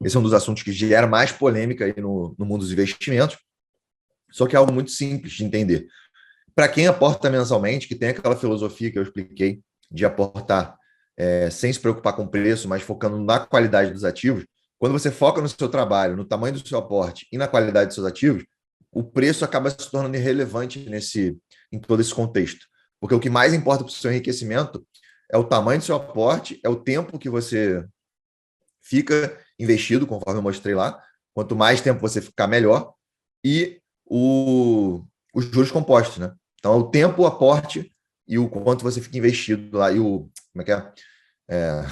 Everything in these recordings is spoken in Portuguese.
esse é um dos assuntos que gera mais polêmica aí no mundo dos investimentos, só que é algo muito simples de entender. Para quem aporta mensalmente, que tem aquela filosofia que eu expliquei de aportar sem se preocupar com o preço, mas focando na qualidade dos ativos, quando você foca no seu trabalho, no tamanho do seu aporte e na qualidade dos seus ativos, o preço acaba se tornando irrelevante em todo esse contexto. Porque o que mais importa para o seu enriquecimento é o tamanho do seu aporte, é o tempo que você fica investido, conforme eu mostrei lá. Quanto mais tempo você ficar, melhor. E os juros compostos, né? Então, é o tempo, o aporte e o quanto você fica investido lá. Como é que é? É,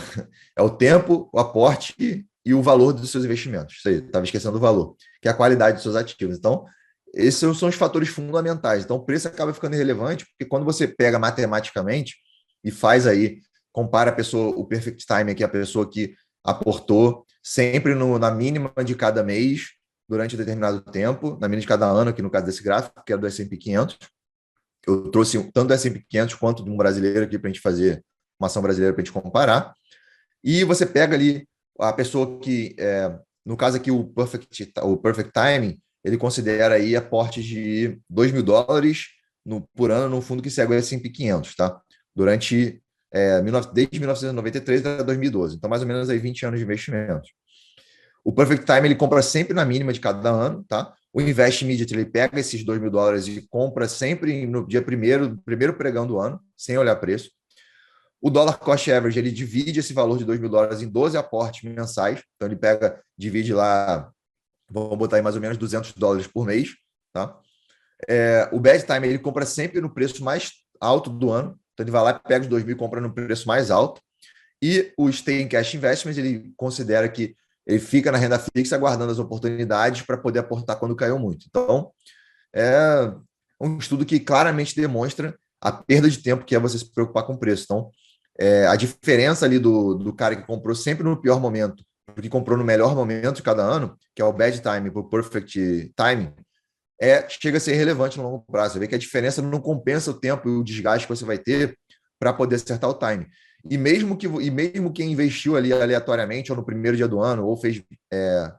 é o tempo, o aporte e o valor dos seus investimentos. Isso aí, estava esquecendo do valor, que é a qualidade dos seus ativos. Então, esses são os fatores fundamentais. Então, o preço acaba ficando irrelevante, porque quando você pega matematicamente e faz aí, compara a pessoa, o perfect time, que é a pessoa que aportou sempre na mínima de cada mês, durante um determinado tempo, na mínima de cada ano, aqui no caso desse gráfico, que é do S&P 500. Eu trouxe tanto do S&P 500 quanto de um brasileiro aqui para a gente fazer uma ação brasileira para a gente comparar. E você pega ali a pessoa que, no caso aqui, o perfect Timing, ele considera aí aportes de $2.000 por ano no fundo que segue o S&P 500, tá? Desde 1993 até 2012. Então, mais ou menos aí 20 anos de investimento. O Perfect Time ele compra sempre na mínima de cada ano, tá? O Invest Immediate ele pega esses $2.000 e compra sempre no dia primeiro pregão do ano, sem olhar preço. O Dollar Cost Average ele divide esse valor de $2.000 em 12 aportes mensais. Então ele divide lá, vamos botar aí mais ou menos $200 por mês, tá? O Bad Time ele compra sempre no preço mais alto do ano. Então ele vai lá e pega os 2.000 e compra no preço mais alto. E o Stay in Cash Investments ele considera que ele fica na renda fixa aguardando as oportunidades para poder aportar quando caiu muito. Então, é um estudo que claramente demonstra a perda de tempo que é você se preocupar com o preço. Então, a diferença ali do cara que comprou sempre no pior momento, porque comprou no melhor momento de cada ano, que é o bad time para o perfect time, chega a ser irrelevante no longo prazo. Você vê que a diferença não compensa o tempo e o desgaste que você vai ter para poder acertar o time. E mesmo quem investiu ali aleatoriamente, ou no primeiro dia do ano, ou fez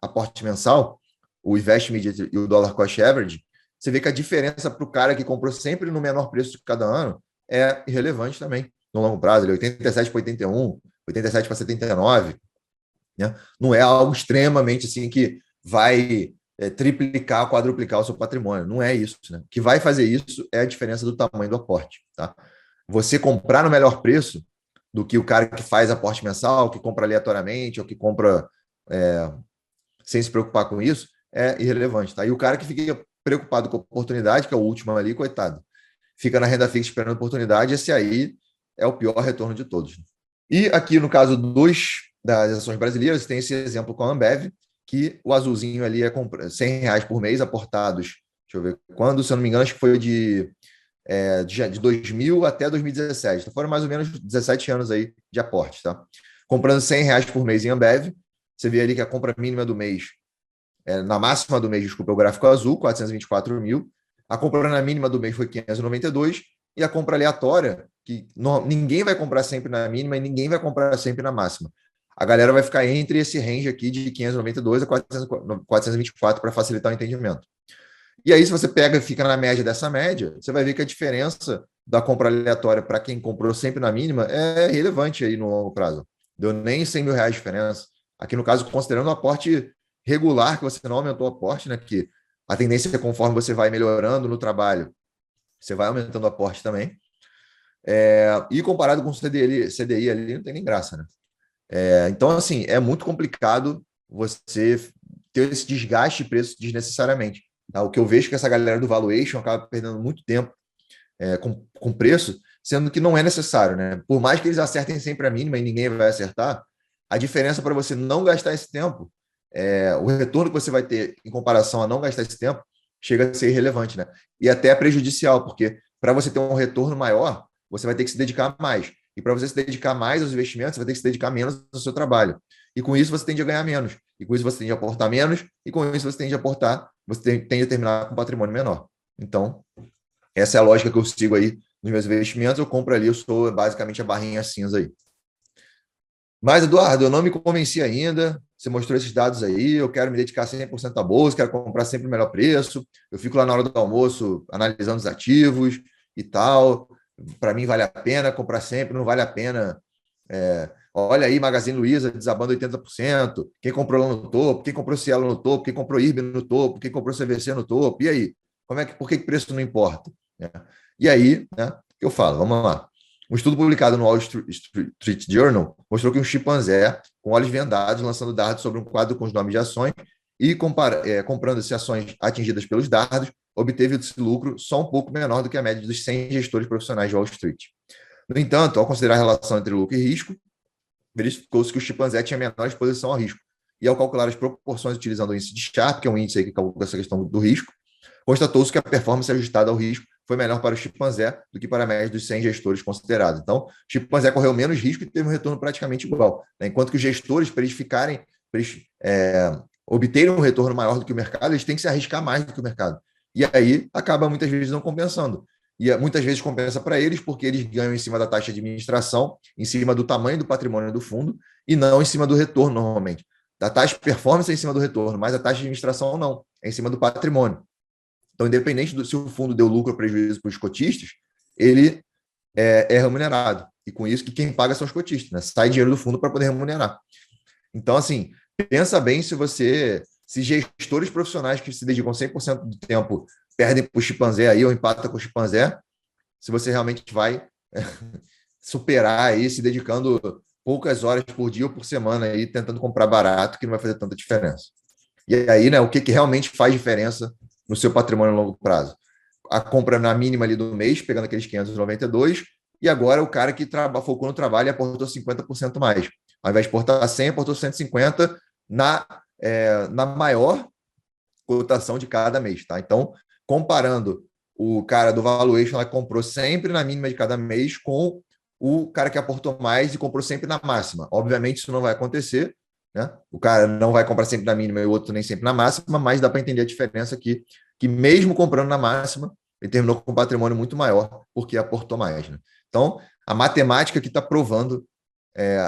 aporte mensal, o Invest Immediate e o Dollar Cost Average, você vê que a diferença para o cara que comprou sempre no menor preço de cada ano é irrelevante também, no longo prazo. Ele 87 para 81, 87 para 79, né? Não é algo extremamente assim que vai triplicar, quadruplicar o seu patrimônio. Não é isso, né? O que vai fazer isso é a diferença do tamanho do aporte, tá? Você comprar no melhor preço do que o cara que faz aporte mensal, que compra aleatoriamente, ou que compra sem se preocupar com isso, é irrelevante, tá? E o cara que fica preocupado com a oportunidade, que é o último ali, coitado, fica na renda fixa esperando a oportunidade, esse aí é o pior retorno de todos. E aqui, no caso das ações brasileiras, tem esse exemplo com a Ambev, que o azulzinho ali é R$100 por mês aportados. Deixa eu ver quando, se eu não me engano, acho que foi de 2000 até 2017. Então foram mais ou menos 17 anos aí de aporte, tá? Comprando R$100 por mês em Ambev, você vê ali que a compra mínima do mês, na máxima do mês, desculpa, é o gráfico azul, 424 mil. A compra na mínima do mês foi 592 e a compra aleatória, que ninguém vai comprar sempre na mínima e ninguém vai comprar sempre na máxima. A galera vai ficar entre esse range aqui de 592 a 424 para facilitar o entendimento. E aí, se você pega e fica na média dessa média, você vai ver que a diferença da compra aleatória para quem comprou sempre na mínima é relevante aí no longo prazo. Deu nem R$100.000 de diferença. Aqui, no caso, considerando o aporte regular, que você não aumentou o aporte, né? Que a tendência é conforme você vai melhorando no trabalho, você vai aumentando o aporte também. E comparado com o CDI ali, não tem nem graça, né? Então, assim, é muito complicado você ter esse desgaste de preço desnecessariamente. Tá? O que eu vejo é que essa galera do valuation acaba perdendo muito tempo com preço, sendo que não é necessário, né? Por mais que eles acertem sempre a mínima e ninguém vai acertar, a diferença para você não gastar esse tempo, o retorno que você vai ter em comparação a não gastar esse tempo, chega a ser irrelevante, né? E até é prejudicial, porque para você ter um retorno maior, você vai ter que se dedicar mais. E para você se dedicar mais aos investimentos, você vai ter que se dedicar menos ao seu trabalho. E com isso você tende a ganhar menos. E com isso você tende a aportar menos. E com isso você tende a terminar com um patrimônio menor. Então, essa é a lógica que eu sigo aí nos meus investimentos. Eu compro ali, eu sou basicamente a barrinha cinza aí. Mas, Eduardo, eu não me convenci ainda. você mostrou esses dados aí, eu quero me dedicar 100% à bolsa, quero comprar sempre o melhor preço, eu fico lá na hora do almoço analisando os ativos e tal, para mim vale a pena comprar sempre, não vale a pena. Olha aí, Magazine Luiza desabando 80%, quem comprou lá no topo, quem comprou Cielo no topo, quem comprou IRB no topo, quem comprou CVC no topo, e aí? Por que preço não importa? E aí, né, que eu falo, vamos lá. Um estudo publicado no Wall Street Journal mostrou que um chimpanzé com olhos vendados, lançando dados sobre um quadro com os nomes de ações e comprando-se ações atingidas pelos dados, obteve esse lucro só um pouco menor do que a média dos 100 gestores profissionais de Wall Street. No entanto, ao considerar a relação entre lucro e risco, verificou-se que o chimpanzé tinha menor exposição ao risco. E ao calcular as proporções utilizando o índice de Sharpe, que é um índice aí que calcula essa questão do risco, constatou-se que a performance ajustada ao risco foi melhor para o chimpanzé do que para a média dos 100 gestores considerados. Então, o chimpanzé correu menos risco e teve um retorno praticamente igual. Né? Enquanto que os gestores, para eles obterem um retorno maior do que o mercado, eles têm que se arriscar mais do que o mercado. E aí, acaba muitas vezes não compensando. E muitas vezes compensa para eles porque eles ganham em cima da taxa de administração, em cima do tamanho do patrimônio do fundo e não em cima do retorno normalmente. Da taxa de performance é em cima do retorno, mas a taxa de administração não, é em cima do patrimônio. Então, independente se o fundo deu lucro ou prejuízo para os cotistas, ele é remunerado. E com isso, que quem paga são os cotistas, né? Sai dinheiro do fundo para poder remunerar. Então, assim, pensa bem se gestores profissionais que se dedicam 100% do tempo perdem para o chimpanzé aí ou empatam com o chimpanzé, se você realmente vai superar aí se dedicando poucas horas por dia ou por semana aí tentando comprar barato, que não vai fazer tanta diferença. E aí, né, o que realmente faz diferença no seu patrimônio a longo prazo? A compra na mínima ali do mês, pegando aqueles 592, e agora o cara que focou no trabalho e aportou 50% mais. Ao invés de aportar 100, aportou 150 na maior cotação de cada mês, tá? Então, comparando o cara do valuation que comprou sempre na mínima de cada mês com o cara que aportou mais e comprou sempre na máxima. Obviamente, isso não vai acontecer, né? O cara não vai comprar sempre na mínima e o outro nem sempre na máxima, mas dá para entender a diferença aqui, que mesmo comprando na máxima, ele terminou com um patrimônio muito maior porque aportou mais, né? Então, a matemática que está provando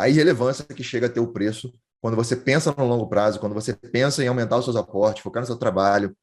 a irrelevância que chega a ter o preço quando você pensa no longo prazo, quando você pensa em aumentar os seus aportes, focar no seu trabalho,